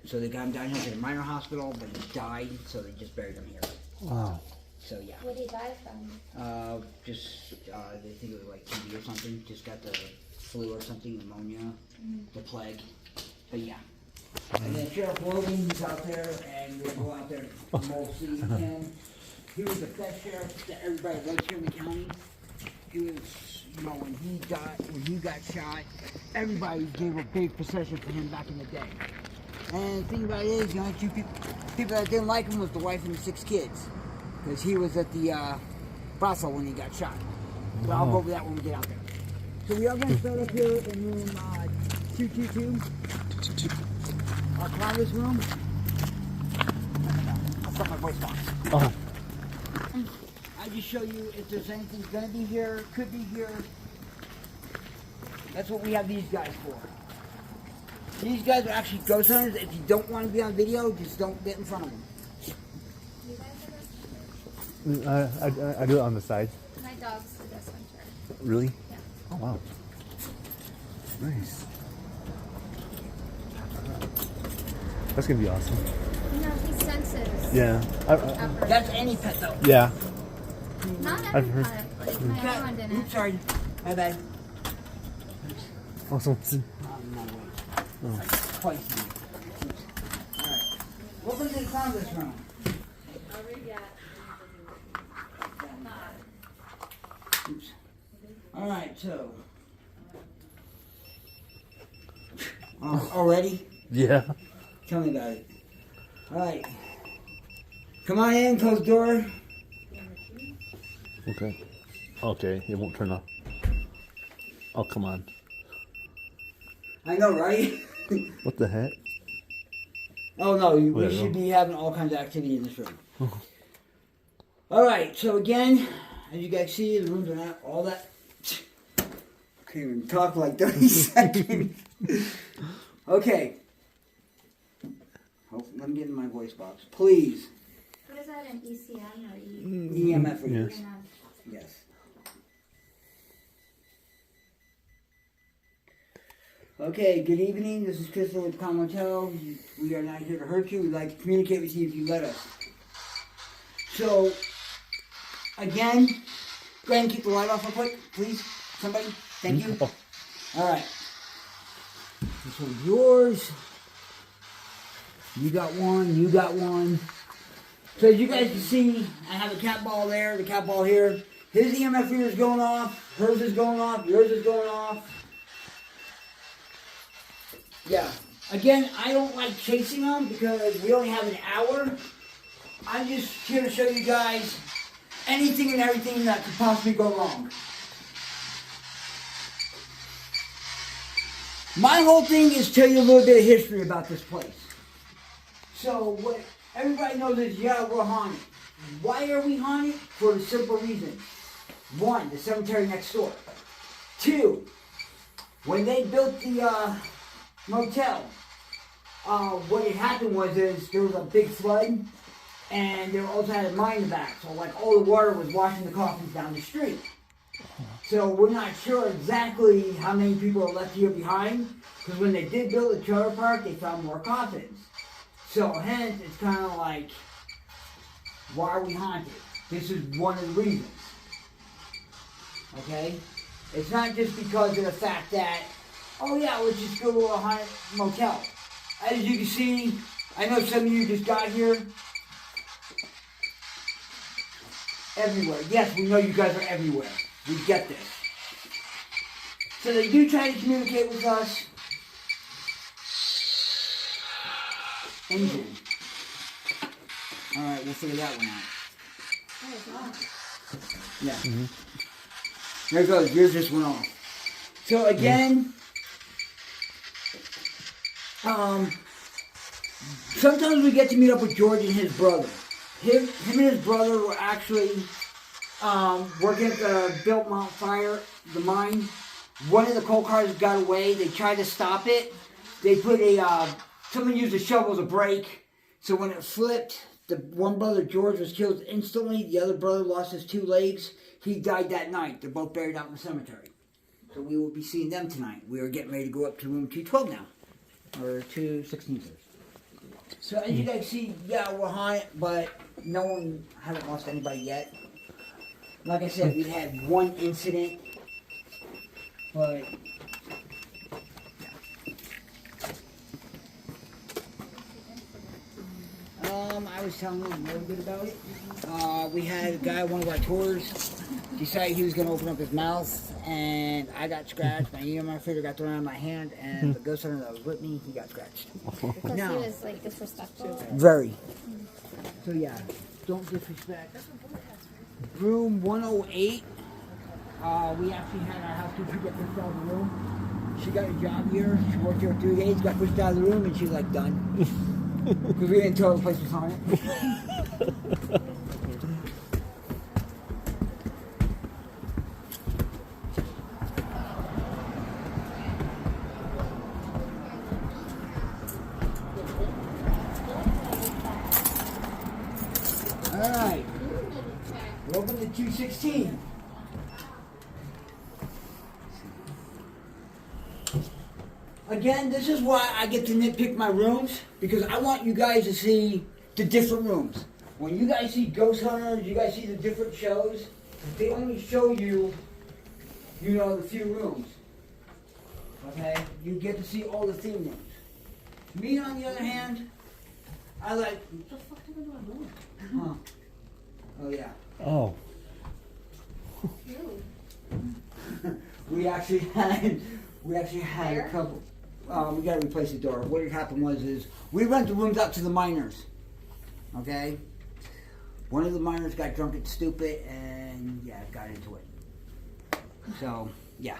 So they got him down here to the minor hospital, but he died, so they just buried him here. Wow. So yeah. What did he die from? They think it was like TB or something. Just got the flu or something, pneumonia, the plague. But yeah. And then Sheriff Logan, he's out there, and we'll go out there and we'll see him. He was the best sheriff that everybody liked here in the county. He was, you know, when he got shot, everybody gave a big procession for him back in the day. And the thing about it is, the only two people that didn't like him was the wife and the 6 kids. Because he was at the brothel when he got shot. But I'll go over that when we get out there. So we are going to start up here in room 222. Our client's room. I'll start my voice box. Oh. I just show you if there's anything going to be here, could be here. That's what we have these guys for. These guys are actually ghost hunters. If you don't want to be on video, just don't get in front of them. I do it on the side. My dog's the ghost hunter. Really? Yeah. Oh, wow. Nice. That's going to be awesome. You know, he senses. Yeah. That's any pet, though. Yeah. Not I've every heard. pet. Like, my other one didn't. Oops, sorry. My bad. Awesome. Oh. Twice now. Alright. What was in front of this room? Oops. Alright, so. Already? Yeah. Tell me about it. Alright. Come on in, close the door. Okay. Okay, it won't turn off. Oh, come on. I know, right? What the heck? Oh no, we Whatever. should be having all kinds of activity in this room. Alright, so again, as you guys see, the rooms are not all that. I can't even talk for like 30 seconds. Okay. Let me get in my voice box. Please. What is that, an ECM or E? EMF readers. Yes. Yes. Okay, good evening. This is Crystal with the Motel. We are not here to hurt you. We'd like to communicate with you if you let us. So, again, go ahead and keep the light off real quick, please. Somebody. Thank you. Oh. Alright. This one's yours. You got one. You got one. So as you guys can see, I have a cat ball there, the cat ball here. His EMF reader is going off. Hers is going off. Yours is going off. Yeah. Again, I don't like chasing them because we only have an hour. I'm just here to show you guys anything and everything that could possibly go wrong. My whole thing is tell you a little bit of history about this place. So what everybody knows is, yeah, we're haunted. Why are we haunted? For the simple reason. 1, the cemetery next door. 2, when they built the motel, what had happened was there was a big flood, and they also had a mine in the back. So like all the water was washing the coffins down the street. So we're not sure exactly how many people are left here behind, because when they did build the trailer park, they found more coffins. So hence, it's kind of like, why are we haunted? This is one of the reasons. Okay? It's not just because of the fact that, oh yeah, let's just go to a haunted motel. As you can see, I know some of you just got here. Everywhere. Yes, we know you guys are everywhere. We get this. So they do try to communicate with us. Engine. Alright, we'll figure that one out. Yeah. Mm-hmm. There it goes. Yours just went off. So again, sometimes we get to meet up with George and his brother. Him and his brother were actually working at the Biltmont fire, the mine. One of the coal cars got away. They tried to stop it. They put someone used a shovel as a brake. So when it flipped, the one brother, George, was killed instantly. The other brother lost his 2 legs. He died that night. They're both buried out in the cemetery. So we will be seeing them tonight. We are getting ready to go up to room 212 now. Or 216. So as you guys see, yeah, we're haunted, but no one haven't lost anybody yet. Like I said, we had one incident, but I was telling you a little bit about it. We had a guy, one of our tours, decided he was going to open up his mouth, and I got scratched. My ear, my finger got thrown out of my hand, and the ghost hunter that was with me, he got scratched. Because No. he was like disrespectful. Very. So yeah, don't disrespect. Room 108. We actually had our housekeeper get pushed out of the room. She got a job here. She worked here 3 days, got pushed out of the room, and she's like done. Because we didn't tell her the place was haunted. Alright. Welcome to 216. Again, this is why I get to nitpick my rooms, because I want you guys to see the different rooms. When you guys see Ghost Hunters, you guys see the different shows, they only show you, you know, the few rooms. Okay? You get to see all the theme rooms. Me, on the other hand, I like... What the fuck are you doing? Huh. Oh, yeah. Oh. We actually had a couple. We got to replace the door. What had happened was we rent the rooms out to the miners. Okay. One of the miners got drunk and stupid, and yeah, got into it. So yeah.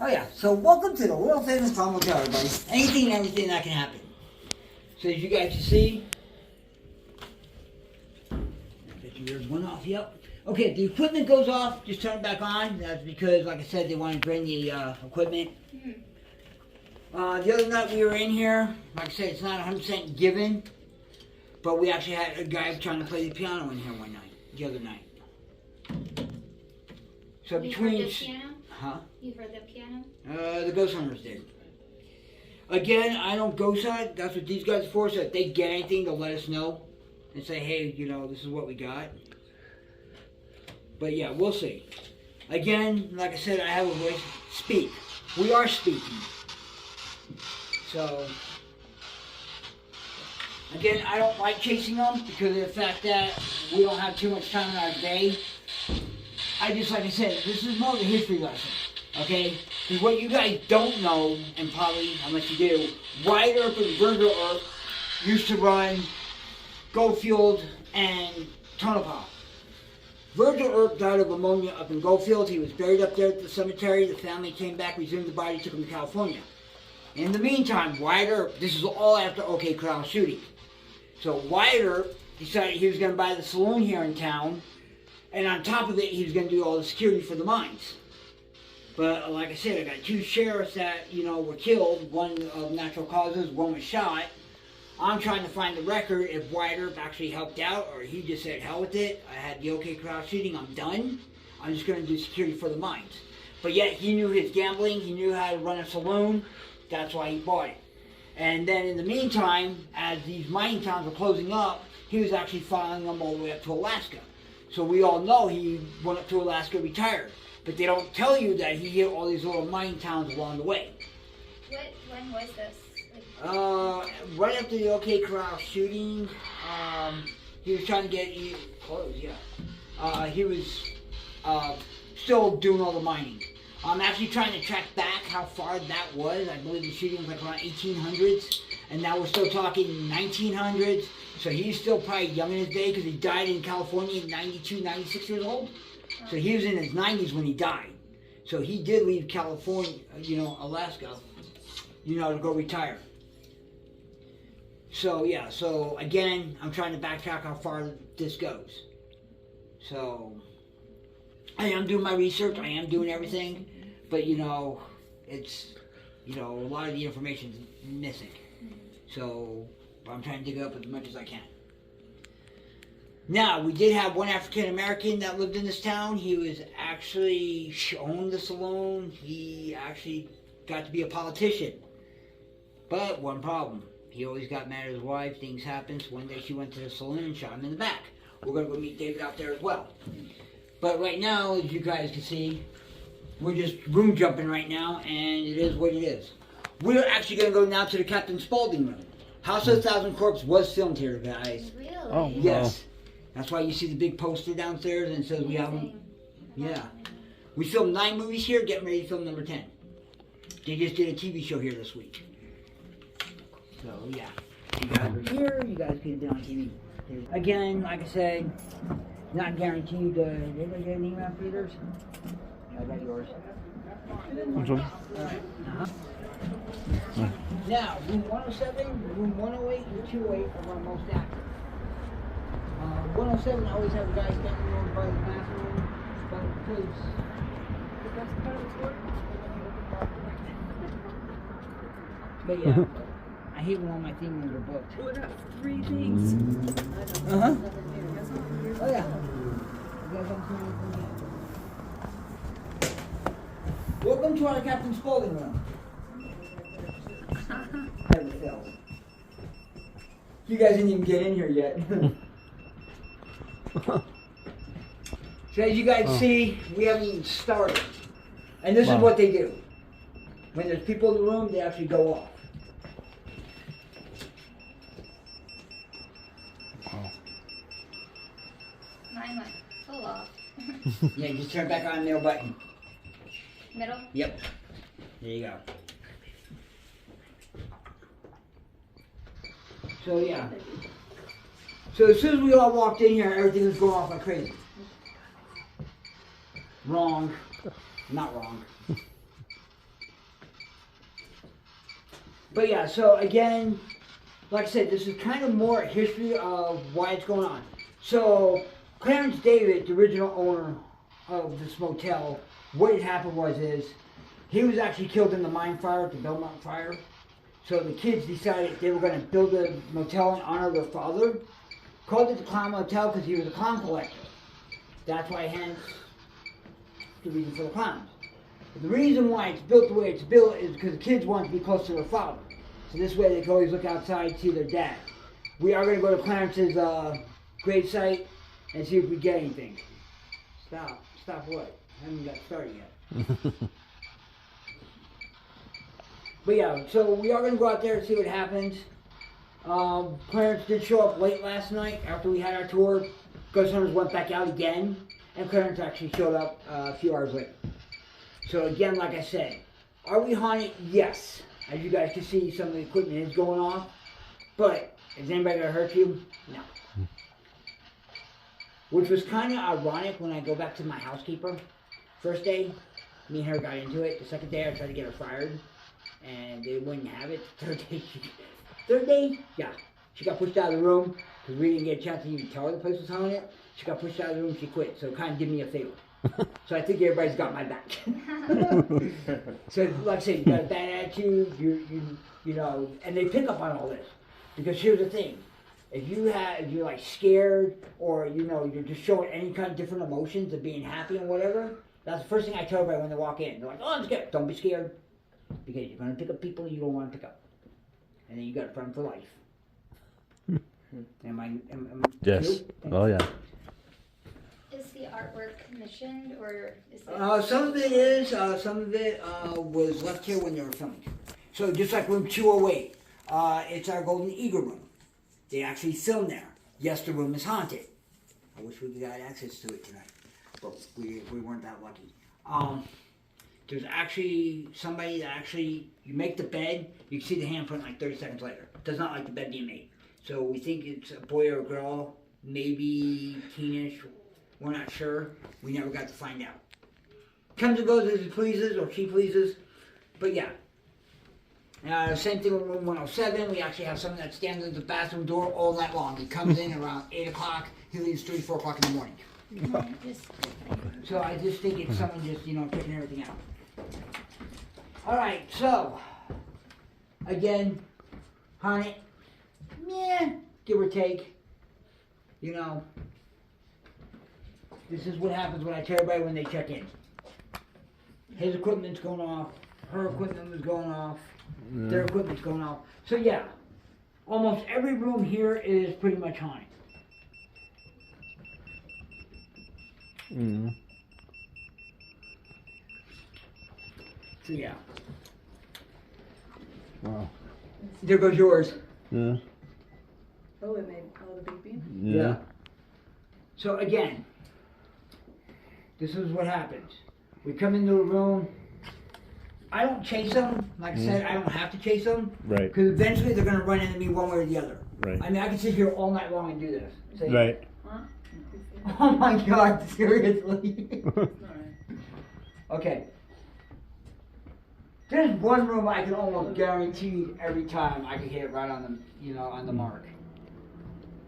Oh yeah. So welcome to the world famous motel, everybody. Anything and everything that can happen. So as you guys can see, there's one off. Yep. Okay, if the equipment goes off, just turn it back on. That's because, like I said, they want to drain the equipment. The other night we were in here, like I said, it's not 100% given, but we actually had a guy trying to play the piano in here the other night. So You between... heard the piano? Huh? You heard the piano? The ghost hunters did. Again, I don't ghost hunt. That's what these guys are for, so if they get anything, they'll let us know and say, hey, you know, this is what we got. But yeah, we'll see. Again, like I said, I have a voice. Speak. We are speaking. So, again, I don't like chasing them because of the fact that we don't have too much time in our day. I just, like I said, this is more of a history lesson. Okay? Because what you guys don't know, and probably, unless you do, Wyatt Earp and Virgil Earp used to run Goldfield and Tonopah. Virgil Earp died of pneumonia up in Goldfield. He was buried up there at the cemetery. The family came back, resumed the body, took him to California. In the meantime, Wyatt Earp, this is all after OK Corral shooting. So Wyatt Earp decided he was going to buy the saloon here in town, and on top of it, he was going to do all the security for the mines. But like I said, I got 2 sheriffs that, you know, were killed. One of natural causes, one was shot. I'm trying to find the record if Wyatt Earp actually helped out or he just said, hell with it. I had the OK Corral shooting. I'm done. I'm just going to do security for the mines. But yet he knew his gambling. He knew how to run a saloon. That's why he bought it. And then in the meantime, as these mining towns were closing up, he was actually following them all the way up to Alaska. So we all know he went up to Alaska, retired. But they don't tell you that he hit all these little mining towns along the way. When was this? Right after the OK Corral shooting, he was trying to get clothes, yeah. He was still doing all the mining. I'm actually trying to track back how far that was. I believe the shooting was like around 1800s, and now we're still talking 1900s. So he's still probably young in his day because he died in California at 92, 96 years old. So he was in his 90s when he died. So he did leave California, you know, Alaska, you know, to go retire. So yeah, so again, I'm trying to backtrack how far this goes. So I am doing my research, I am doing everything, but you know, it's, you know, a lot of the information's missing. So I'm trying to dig it up as much as I can. Now, we did have one African American that lived in this town. He was actually owned the saloon. He actually got to be a politician. But one problem. He always got mad at his wife. Things happen. So one day she went to the saloon and shot him in the back. We're going to go meet David out there as well. But right now, as you guys can see, we're just room jumping right now, and it is what it is. We're actually going to go now to the Captain Spaulding room. House of a Thousand Corpses was filmed here, guys. Really? Oh, Yes. That's why you see the big poster downstairs and it says we have them. Yeah. We filmed 9 movies here, getting ready to film number 10. They just did a TV show here this week. So, yeah. You guys are here, you guys could have been on TV. Again, like I said, not guaranteed. Did anybody get an email, Peters? I got yours. Which one? Alright. Now, room 107, room 108, and 208 are our most active. 107, I always have a guy standing over by the bathroom, by the place. But yeah, I hate when all my things are booked. What up? 3 things. Uh-huh. Oh yeah. You guys haven't seen anything yet. Welcome to our Captain Spaulding room. Never fails. You guys didn't even get in here yet. So as you guys see, we haven't even started. And this is what they do. When there's people in the room, they actually go off. Mine went full off. Yeah, just turn back on the middle button. Middle? Yep. There you go. So yeah. So as soon as we all walked in here, everything was going off like crazy. Wrong. Not wrong. But yeah, so again, like I said, this is kind of more history of why it's going on. So Clarence David, the original owner of this motel, what had happened is he was actually killed in the mine fire, the Belmont fire. So the kids decided they were going to build a motel in honor of their father. Called it the Clown Motel because he was a clown collector. That's why, hence, the reason for the clowns. But the reason why it's built the way it's built is because the kids want to be close to their father. So this way they can always look outside and see their dad. We are going to go to Clarence's grave site and see if we get anything. Stop. Stop what? I haven't got started yet. But yeah, so we are going to go out there and see what happens. Clarence did show up late last night after we had our tour. Ghost Hunters went back out again, and Clarence actually showed up a few hours later. So again, like I said, are we haunted? Yes. As you guys can see, some of the equipment is going off. But is anybody going to hurt you? No. Which was kind of ironic when I go back to my housekeeper. First day, me and her got into it. The second day, I tried to get her fired, and they wouldn't have it. Third day, yeah, she got pushed out of the room because we didn't get a chance to even tell her the place was haunted. She got pushed out of the room, she quit, so it kind of did me a favor. So I think everybody's got my back. So like I said, you got a bad attitude, you know, and they pick up on all this. Because here's the thing, if you're like scared or you know you're just showing any kind of different emotions of being happy and whatever, that's the first thing I tell everybody when they walk in. They're like, oh, I'm scared. Don't be scared, because you're gonna pick up people you don't want to pick up. And then you got a friend for life. Am Yes. true? Oh yeah. Is the artwork commissioned or is it? Some of it is. Some of it was left here when they were filming. So just like room 208, it's our Golden Eagle room. They actually filmed there. Yes, the room is haunted. I wish we got access to it tonight, but we weren't that lucky. There's actually somebody that actually, you make the bed, you can see the handprint like 30 seconds later. Does not like the bed being made. So we think it's a boy or a girl, maybe teenish, we're not sure. We never got to find out. Comes and goes as he pleases, or she pleases, but yeah. Same thing with room 107, we actually have someone that stands at the bathroom door all night long. He comes in around 8 o'clock, he leaves 3, 4 o'clock in the morning. So I just think it's someone just, you know, picking everything out. Alright, so, again, haunted, yeah, give or take, you know, this is what happens when I tell everybody when they check in. His equipment's going off, her equipment was going off, their equipment's going off. So yeah, almost every room here is pretty much haunted. Mm. So yeah. Wow. There goes yours. Yeah. Oh, it made all the beeping? Yeah. So again, this is what happens. We come into a room. I don't chase them. Like I said, I don't have to chase them. Right. Because eventually they're going to run into me one way or the other. Right. I mean, I can sit here all night long and do this. Say, Right. Huh? Oh my God, seriously. Alright. Okay. There's one room I can almost guarantee every time I can hit it right on the, you know, on the mark.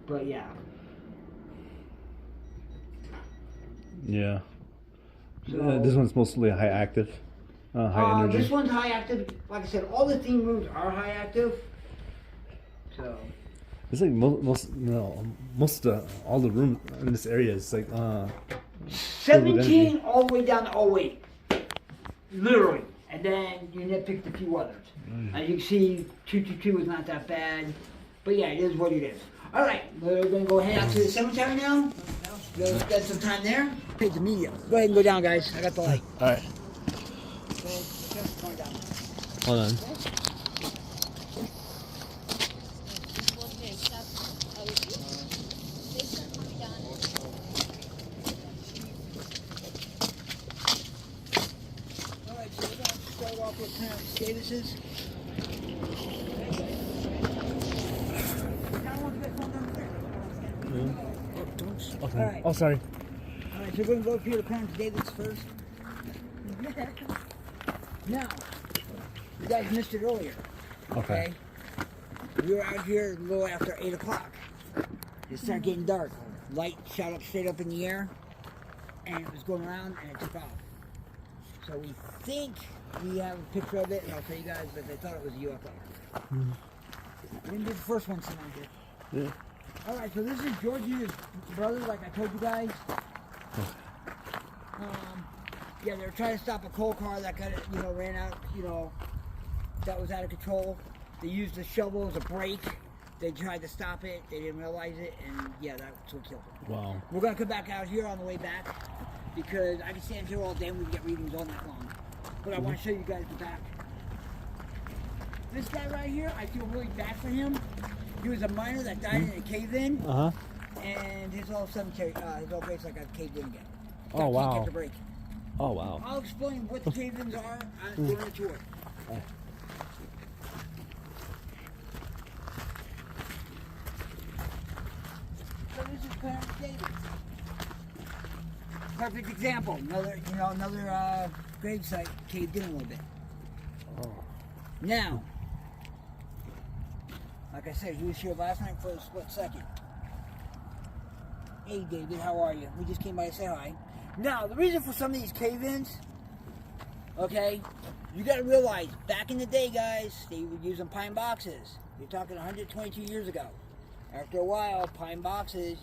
But yeah. Yeah. So, This one's mostly high active, high energy. This one's high active. Like I said, all the theme rooms are high active. So. It's like most all the rooms in this area is like 17 all the way down to 08. Literally. And then you nitpicked a few others. As you can see, 222 is not that bad. But yeah, it is what it is. Alright, we're going to go head out to the cemetery now. We'll spend some time there. Take the media. Go ahead and go down, guys. I got the light. Alright. Go ahead. Just going down. Hold on. Alright, so we're going to start off with Clarence Davis's. Okay. Alright. Oh, sorry. Alright, so we're going to go up here to Clarence Davis first. Now, you guys missed it earlier. Okay. We were out here a little after 8 o'clock. It started getting dark. Light shot up straight up in the air, and it was going around, and it took off. So we think we have a picture of it, and I'll tell you guys, but they thought it was a UFO. We didn't do the first one tonight here. Yeah. Alright, so this is Georgina's brother, like I told you guys. Yeah, they were trying to stop a coal car that got, ran out, that was out of control. They used the shovel as a brake. They tried to stop it. They didn't realize it, and yeah, that's what killed them. Wow. We're gonna come back out here on the way back because I can stand here all day and we can get readings all night long. But I want to show you guys the back. This guy right here, I feel really bad for him. He was a miner that died in a cave-in, and his whole cemetery, his whole place like got caved in again. Oh, wow. Can't catch a break. Oh, wow. I'll explain what the cave-ins are during the tour. So this is Clarence Davis. Perfect example. Another grave site caved in a little bit. Oh. Now, like I said, he was here last night for a split second. Hey David, how are you? We just came by to say hi. Now, the reason for some of these cave-ins, okay, you gotta realize, back in the day, guys, they were using pine boxes. You're talking 122 years ago. After a while, pine boxes,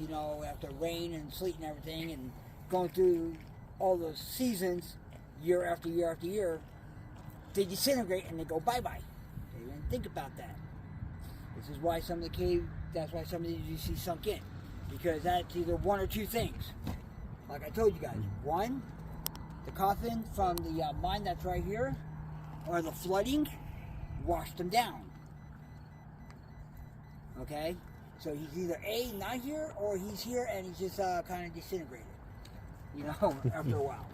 after rain and sleet and everything, and going through all those seasons, year after year after year, they disintegrate and they go bye-bye. They didn't think about that. This is why some of the that's why some of these you see sunk in. Because that's either one or two things. Like I told you guys. One, the coffin from the mine that's right here, or the flooding, washed them down. Okay? So he's either A, not here, or he's here and he's just kind of disintegrated. After a while.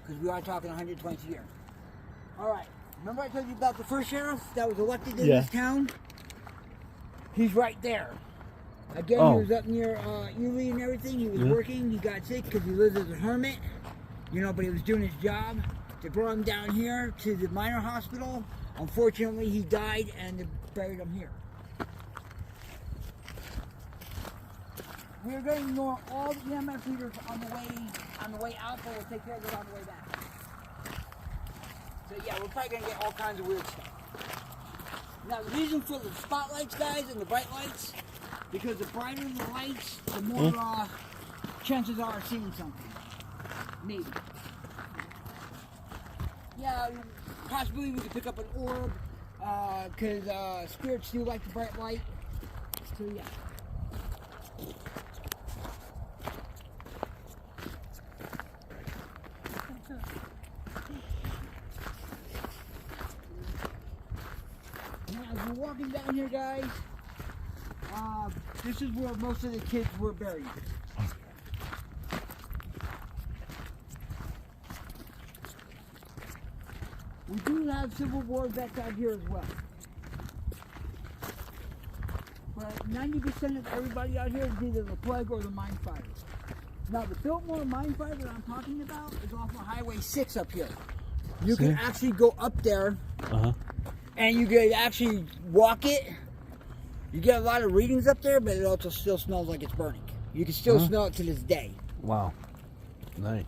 Because we are talking 120 years. Alright, remember I told you about the first sheriff that was elected in this town? He's right there. Again, he was up near Erie and everything. He was working. He got sick because he lives as a hermit. But he was doing his job. They brought him down here to the minor hospital. Unfortunately, he died and they buried him here. We're going to ignore all the EMF readers on the way out, but we'll take care of it on the way back. So yeah, we're probably going to get all kinds of weird stuff. Now the reason for the spotlights, guys, and the bright lights, because the brighter the lights, the more chances are of seeing something. Maybe. Yeah, possibly we could pick up an orb, Because spirits do like the bright light. So yeah. Now, as we're walking down here, guys, this is where most of the kids were buried. We do have Civil War vets out here as well. But 90% of everybody out here is either the plague or the mine fires. Now, the Biltmore mine fire that I'm talking about is off of Highway 6 up here. You can actually go up there, and you can actually walk it. You get a lot of readings up there, but it also still smells like it's burning. You can still smell it to this day. Wow. Nice.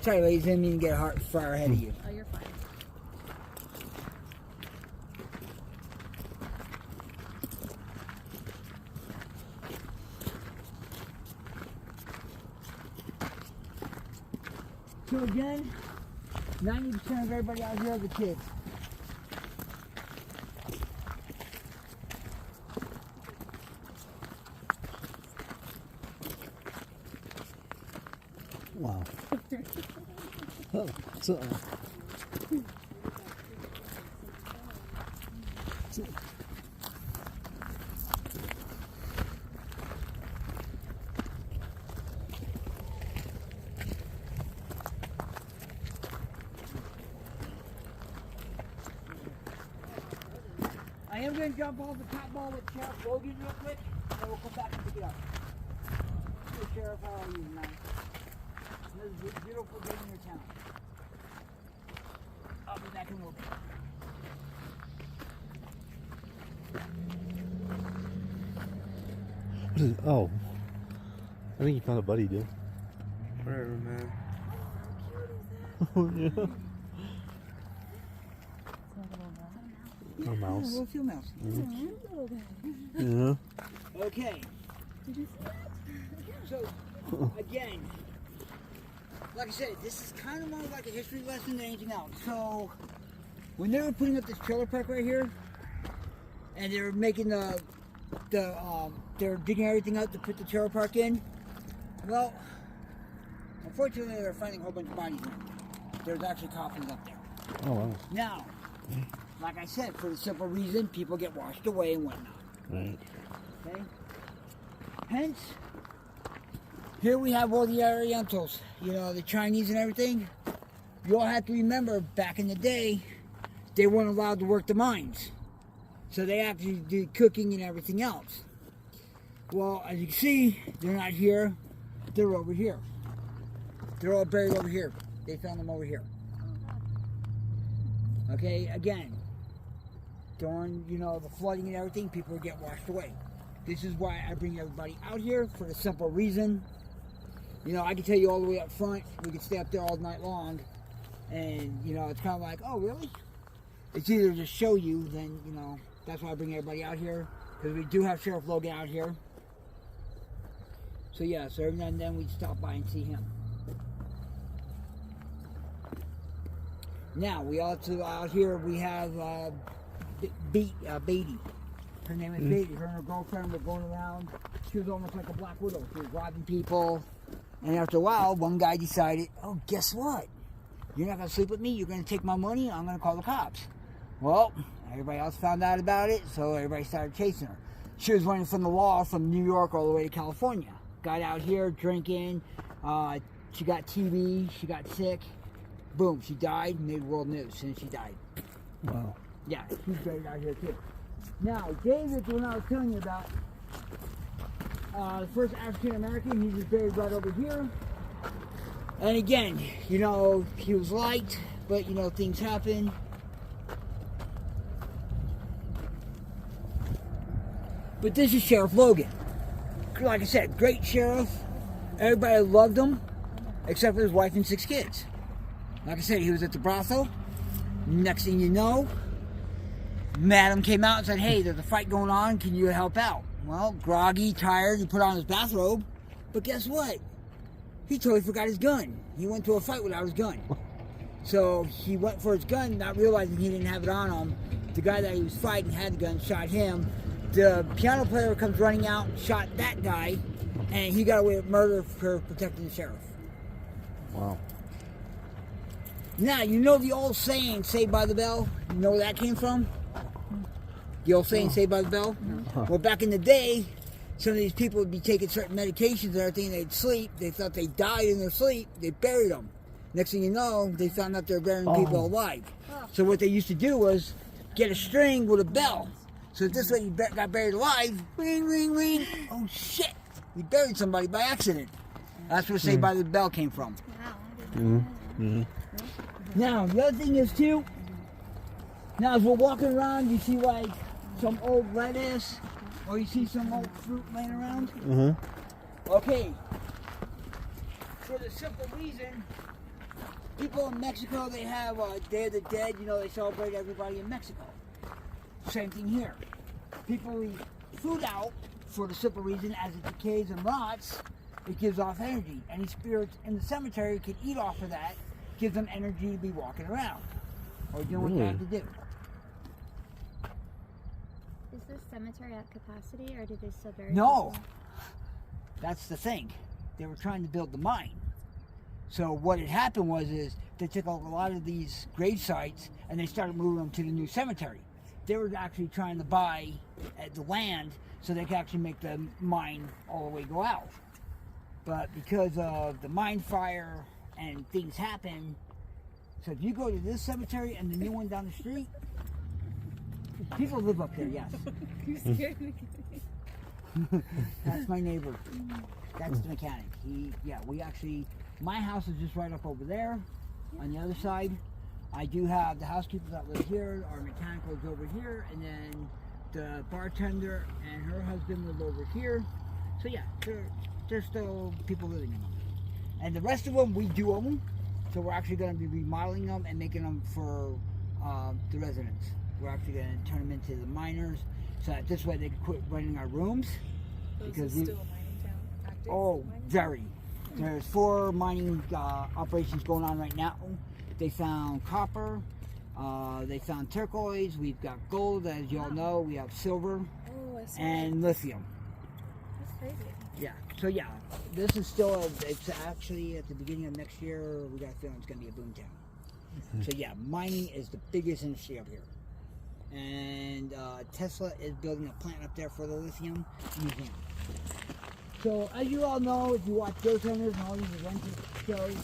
Sorry, ladies, I didn't mean to get a heart fire ahead of you. Oh, you're fine. So again, 90% of everybody out here are the kids. Wow. Oh, so. I am going to jump off the top ball with Sheriff Logan real quick, and we'll come back and pick it up. Hey, Sheriff, how are you tonight? This is a beautiful day in your town. I'll be back in a little bit. What is? Oh, I think you found a buddy, dude. Whatever, man. Oh yeah. A mouse. Little field mouse. Yeah. Okay. So, again, like I said, this is kind of more like a history lesson than anything else. So, when they were putting up this trailer park right here, and they were making they're digging everything out to put the trailer park in, well, unfortunately, they're finding a whole bunch of bodies in it. There's actually coffins up there. Oh wow. Now, like I said, for the simple reason, people get washed away and whatnot. Right. Okay? Hence, here we have all the Orientals, you know, the Chinese and everything. You all have to remember, back in the day, they weren't allowed to work the mines. So they actually did cooking and everything else. Well, as you can see, they're not here. They're over here. They're all buried over here. They found them over here. Okay, again, during, you know, the flooding and everything, people would get washed away. This is why I bring everybody out here, for the simple reason. You know, I can tell you all the way up front, we could stay up there all night long, and, you know, it's kind of like, oh, really? It's either to show you, then, you know, that's why I bring everybody out here, because we do have Sheriff Logan out here. So, yeah, so every now and then we'd stop by and see him. Now, we also out here, we have Beatty. Her name is Beatty. Her and her girlfriend were going around. She was almost like a black widow. She was robbing people. And after a while, one guy decided, oh, guess what? You're not going to sleep with me. You're going to take my money. I'm going to call the cops. Well, everybody else found out about it, so everybody started chasing her. She was running from the law from New York all the way to California. Got out here drinking. She got TB. She got sick. Boom, she died, made world news, and she died. Wow. Yeah, she's buried out here too. Now, David, the one I was telling you about, the first African American, he was buried right over here. And again, you know, he was liked, but you know, things happen. But this is Sheriff Logan. Like I said, great sheriff. Everybody loved him, except for his wife and 6 kids. Like I said, he was at the brothel. Next thing you know, Madam came out and said, hey, there's a fight going on. Can you help out? Well, groggy, tired, he put on his bathrobe. But guess what? He totally forgot his gun. He went to a fight without his gun. So he went for his gun, not realizing he didn't have it on him. The guy that he was fighting had the gun, shot him. The piano player comes running out, shot that guy, and he got away with murder for protecting the sheriff. Wow. Now, you know the old saying, Saved by the Bell? You know where that came from? The old saying, Saved by the Bell? Well, back in the day, some of these people would be taking certain medications and everything, they'd sleep. They thought they died in their sleep. They buried them. Next thing you know, they found out they were burying people alive. So what they used to do was get a string with a bell. So this way you got buried alive. Ring, ring, ring. Oh, shit. We buried somebody by accident. That's where Saved by the Bell came from. Wow. I didn't know that. Now, the other thing is, too, now as we're walking around, you see, like, some old lettuce, or you see some old fruit laying around. Okay. For the simple reason, people in Mexico, they have Day of the Dead. You know, they celebrate everybody in Mexico. Same thing here. People leave food out for the simple reason, as it decays and rots, it gives off energy. Any spirits in the cemetery can eat off of that, gives them energy to be walking around or doing what they have to do. Is this cemetery at capacity, or did they still bury No, people? that's the thing. They were trying to build the mine. So what had happened was they took a lot of these grave sites and they started moving them to the new cemetery. They were actually trying to buy the land so they could actually make the mine all the way go out. But because of the mine fire and things happen, so if you go to this cemetery and the new one down the street, people live up there, yes. You scared me. That's my neighbor. That's the mechanic. My house is just right up over there on the other side. I do have the housekeeper that lives here, our mechanic lives over here, and then the bartender and her husband live over here. So yeah, there's still people living in them. And the rest of them, we do own them. So we're actually going to be remodeling them and making them for the residents. We're actually going to turn them into the miners, so that this way they can quit renting our rooms. Because it's still a mining town. Active Oh, mining very. There's 4 mining operations going on right now. They found copper. They found turquoise. We've got gold, as you all know. We have silver town? Oh, I saw and lithium. That's crazy. Yeah. So yeah, this is still. It's actually at the beginning of next year. We got a feeling it's going to be a boom town. So yeah, mining is the biggest industry up here. And Tesla is building a plant up there for the lithium museum. So as you all know, if you watch Ghost Hunters and all these adventure shows,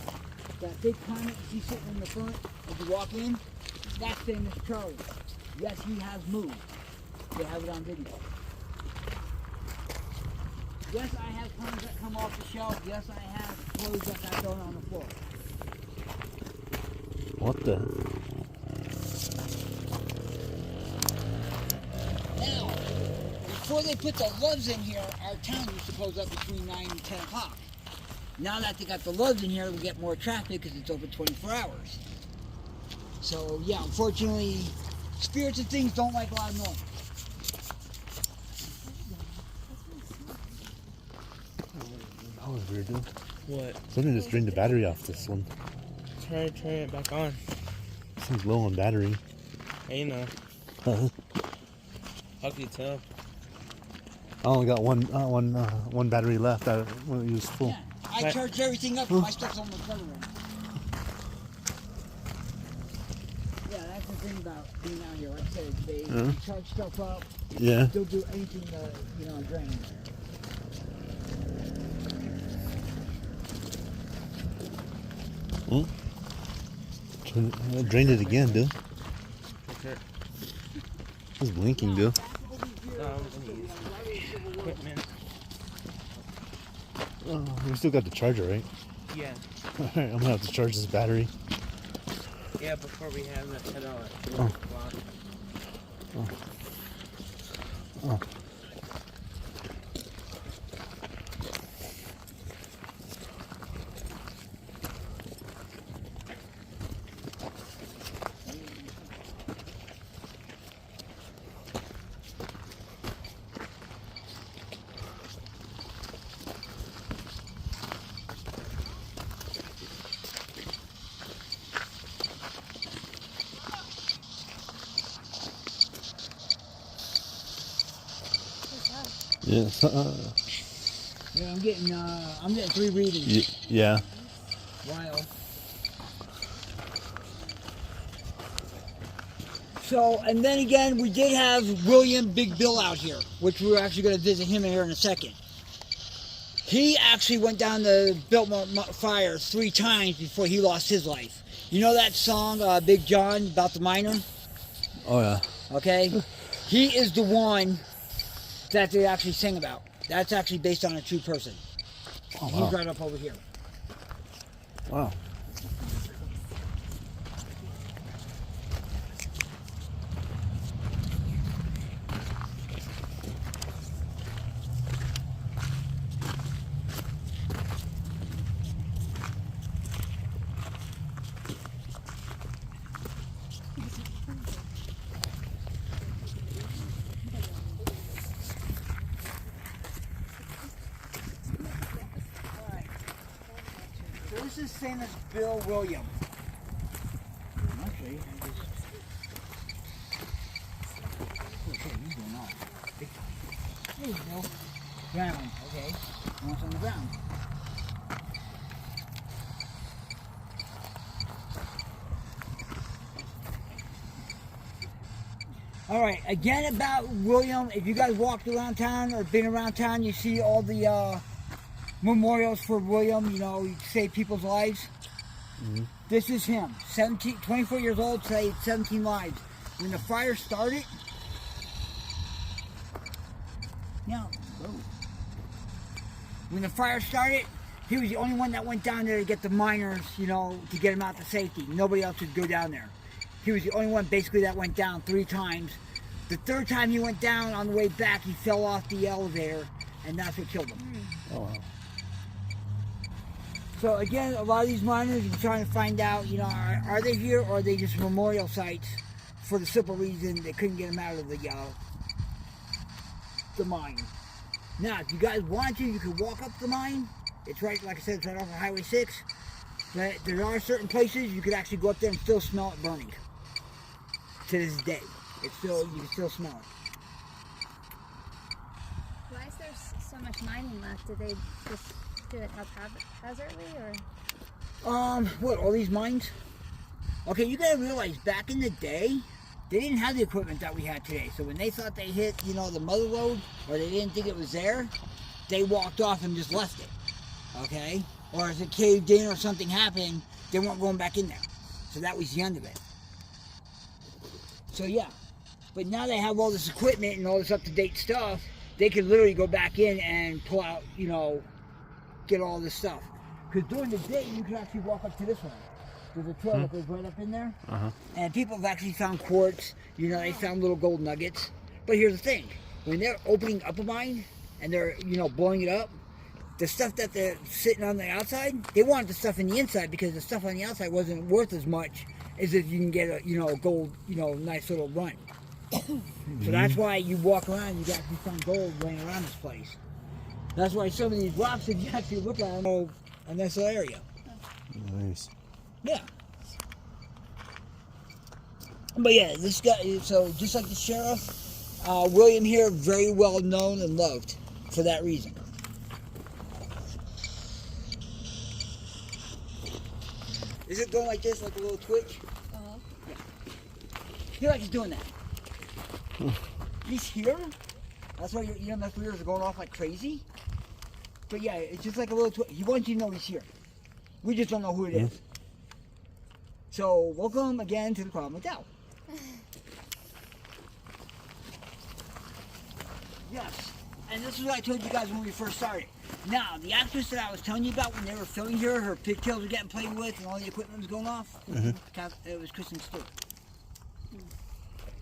that big planet you see sitting in the front as you walk in, that's famous Charlie. Yes, he has moved. They have it on video. Yes, I have clothes that come off the shelf. Yes, I have clothes that got thrown on the floor. What the? Now, before they put the loves in here, our town used to close up between 9 and 10 o'clock. Now that they got the loves in here, we get more traffic because it's open 24 hours. So, yeah, unfortunately, spirits and things don't like a lot of noise. That was weird, dude. What? Something just drained the battery off this one. Turn it back on. Seems low on battery. Hey, you know. Uh-huh. How can you tell? I only got one battery left. When it was full. Yeah, I charge everything up. My stuff's almost everywhere. Yeah, that's the thing about being out here. Like I said, they charge stuff up. Yeah. They'll do anything to, drain there. Drained it again, dude. Okay. It's blinking, dude. Equipment. Oh, we still got the charger, right? Yeah. Alright, I'm gonna have to charge this battery. Yeah, before we have that head on at 2 Oh. o'clock. Oh. Yes. Yeah, I'm getting 3 readings. Yeah. Wow. So, and then again, we did have William Big Bill out here, which we're actually going to visit him here in a second. He actually went down the Biltmore fire 3 times before he lost his life. You know that song, Big John, about the miner? Oh yeah. Okay? He is the one that they actually sing about. That's actually based on a true person. Oh He's wow. right up over here. Wow. So this is famous Bill William. Actually, I just... Okay, he's going on. Big time. There you go. Ground, okay. And what's on the ground? Alright, again about William, if you guys walked around town or been around town, you see all the memorials for William, you know, he saved people's lives. Mm-hmm. This is him, 24 years old, saved 17 lives. When the fire started, when the fire started, he was the only one that went down there to get the miners, you know, to get them out to safety. Nobody else would go down there. He was the only one basically that went down 3 times. The 3rd time he went down, on the way back, he fell off the elevator, and that's what killed him. Oh wow. So again, a lot of these miners are trying to find out, you know, are they here or are they just memorial sites for the simple reason they couldn't get them out of the mine. Now, if you guys want to, you can walk up the mine. It's right, like I said, it's right off of Highway 6. But there are certain places you could actually go up there and still smell it burning. To this day. You can still smell it. Why is there so much mining left? Did they just do it haphazardly, or? What, all these mines? Okay, you gotta realize, back in the day, they didn't have the equipment that we had today. So when they thought they hit, you know, the mother lode, or they didn't think it was there, they walked off and just left it. Okay? Or if it caved in or something happened, they weren't going back in there. So that was the end of it. So yeah. But now they have all this equipment and all this up-to-date stuff, they could literally go back in and pull out, you know, get all this stuff. Because during the day, you could actually walk up to this one. There's a trail that goes right up in there. And people have actually found quartz. You know, they found little gold nuggets. But here's the thing. When they're opening up a mine and they're, you know, blowing it up, the stuff that they're sitting on the outside, they wanted the stuff in the inside because the stuff on the outside wasn't worth as much as if you can get a, you know, gold, you know, nice little run. So that's why you walk around, you actually find gold laying around this place. That's why some of these rocks, if you actually look at them, are a nice little area. Nice. Yeah. But yeah, this guy, so just like the sheriff, William here, very well known and loved for that reason. Is it going like this, like a little twitch? Yeah. He likes doing that. He's here. That's why your EMF readers are going off like crazy. But yeah, it's just like a little twitch. He wants you to know he's here. We just don't know who it is. So, welcome again to the Quad Motel. Yes, and this is what I told you guys when we first started. Now, the actress that I was telling you about when they were filming here, her pigtails were getting played with and all the equipment was going off, it was Kristen Stewart.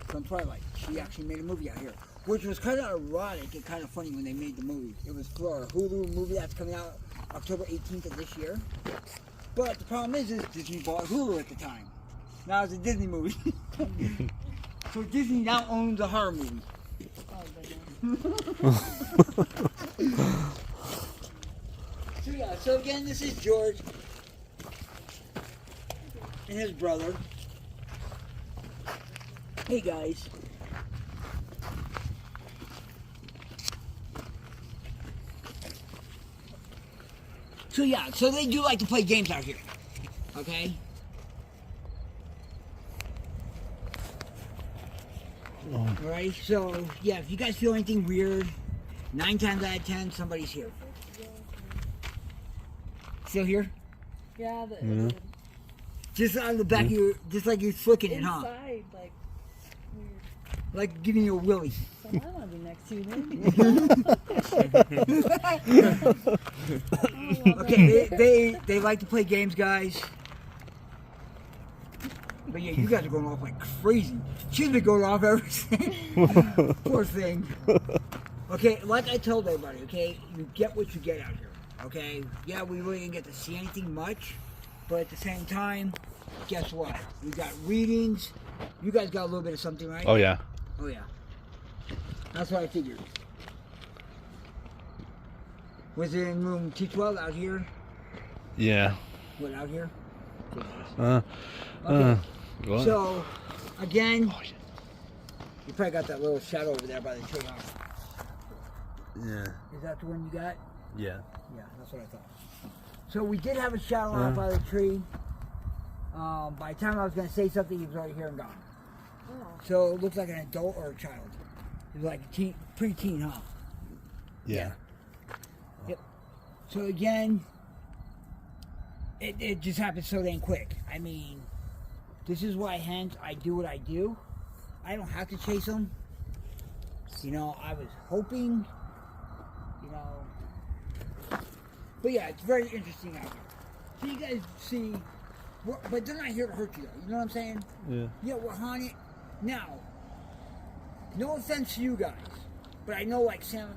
From Twilight. She actually made a movie out here, which was kind of erotic and kind of funny when they made the movie. It was for a Hulu movie that's coming out October 18th of this year. But the problem is Disney bought Hulu at the time. Now it's a Disney movie. So Disney now owns a horror movie. So yeah, so again, this is George and his brother. Hey guys. So yeah, so they do like to play games out here. Okay? Alright, so yeah, if you guys feel anything weird, 9 times out of 10, somebody's here. Still here? Yeah, Just out of the back of your, just like you're flicking it, huh? inside, like, weird. Like giving you a willy. So I want to be next to you, maybe. Okay, they like to play games, guys. But yeah, you guys are going off like crazy. She's been going off ever since. Poor thing. Okay, like I told everybody, okay, you get what you get out here. Okay? Yeah, we really didn't get to see anything much. But at the same time, guess what? We got readings. You guys got a little bit of something, right? Oh yeah. Oh yeah. That's what I figured. Was it in room T12 out here? Yeah. What, out here? Okay. What? So, again, you probably got that little shadow over there by the tree, huh? Yeah. Is that the one you got? Yeah. Yeah, that's what I thought. So we did have a shadow out by the tree. By the time I was going to say something, he was already here and gone. Oh. So it looks like an adult or a child. It was like a teen, pre-teen, huh? Yeah. Yep. So again, it just happened so dang quick. I mean, this is why hence I do what I do. I don't have to chase them. You know, I was hoping, you know. But yeah, it's very interesting out here. So you guys see, but they're not here to hurt you though. You know what I'm saying? Yeah. Yeah, we're haunted. Now, no offense to you guys, but I know like Sam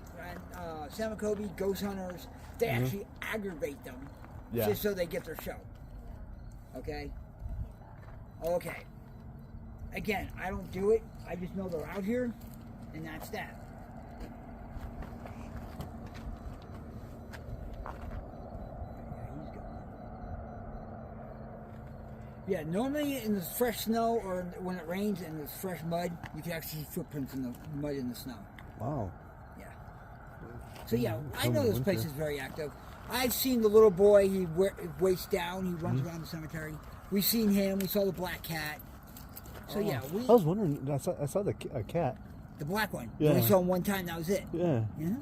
McCovey, ghost hunters, they actually aggravate them just so they get their show. Okay? Okay. Again, I don't do it. I just know they're out here, and that's that. Yeah, normally in the fresh snow or when it rains and there's fresh mud, you can actually see footprints in the mud and the snow. Wow. Yeah. So yeah, I know this place is very active. I've seen the little boy, he waist down, he runs around the cemetery. We've seen him, we saw the black cat. So yeah, I was wondering, I saw the a cat. the black one. Yeah. We saw him one time, that was it. Yeah. Yeah.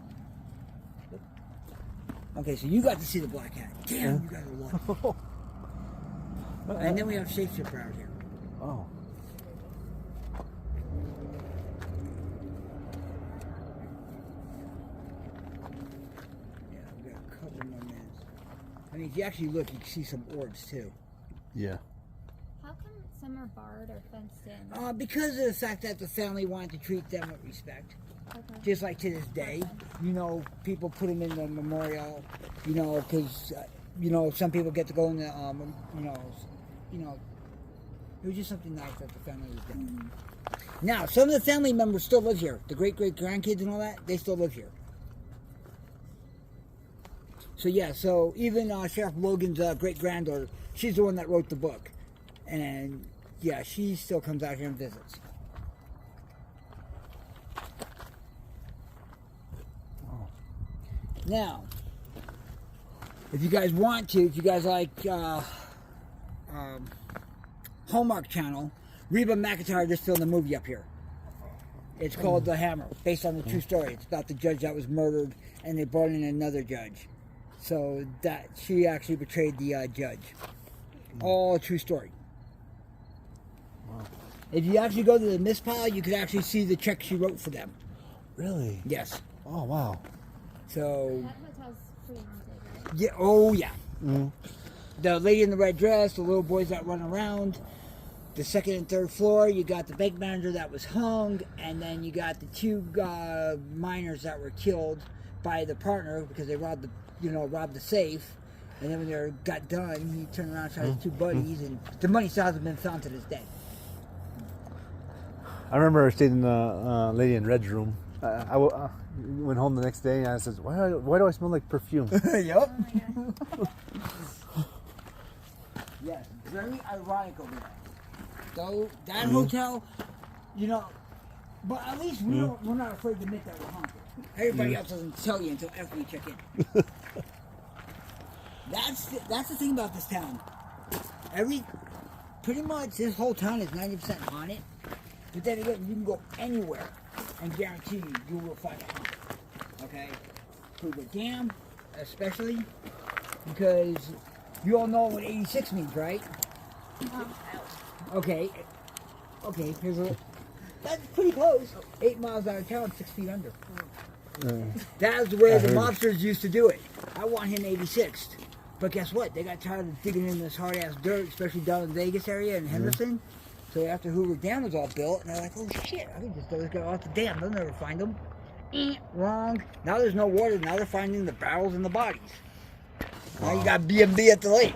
Okay, so you got to see the black cat. Damn, you guys are lucky. And then we have shapeshifter out here. Oh. Yeah, we got a couple more minutes. I mean, if you actually look, you can see some orbs too. Yeah. How come some are barred or fenced in? Because of the fact that the family wanted to treat them with respect. Okay. Just like to this day, you know, people put them in the memorial, you know, because, you know, some people get to go in the, you know, it was just something nice that the family was doing. Now, some of the family members still live here. The great-great-grandkids and all that, they still live here. So, yeah, so even Sheriff Logan's great-granddaughter, she's the one that wrote the book. And, yeah, she still comes out here and visits. Now, if you guys want to, if you guys like Hallmark Channel, Reba McEntire just filmed a movie up here. It's called The Hammer, based on the true story. It's about the judge that was murdered, and they brought in another judge. So that she actually betrayed the judge. All a true story. Wow. If you actually go to the miss pile, you could actually see the check she wrote for them. Really? Yes. Oh wow. So. That hotel's pretty haunted, right? Yeah. Oh yeah. Mm. The lady in the red dress, the little boys that run around. The second and third floor, you got the bank manager that was hung, and then you got the two miners that were killed by the partner because they robbed the safe. And then when they got done, he turned around and shot his two buddies, and the money still hasn't been found to this day. I remember I stayed in the lady in red's room. I went home the next day and I said, why do I smell like perfume? Yep. Oh my God. Yes, very ironic over there. So that hotel, you know, but at least we're not afraid to admit that we're haunted. Everybody else doesn't tell you until after you check in. That's the thing about this town. Pretty much this whole town is 90% haunted. But then again, you can go anywhere and guarantee you will find a haunt. Okay? Hoover Dam, especially, because you all know what 86 means, right? Okay. Okay, that's pretty close. 8 miles out of town, 6 feet under. That's where the mobsters used to do it. I want him 86th. But guess what? They got tired of digging in this hard-ass dirt, especially down in the Vegas area and Henderson. So after Hoover Dam was all built, and they're like, oh shit, I can just throw this guy off the dam. They'll never find him. Wrong. Now there's no water. Now they're finding the barrels and the bodies. Now you got B&B at the lake.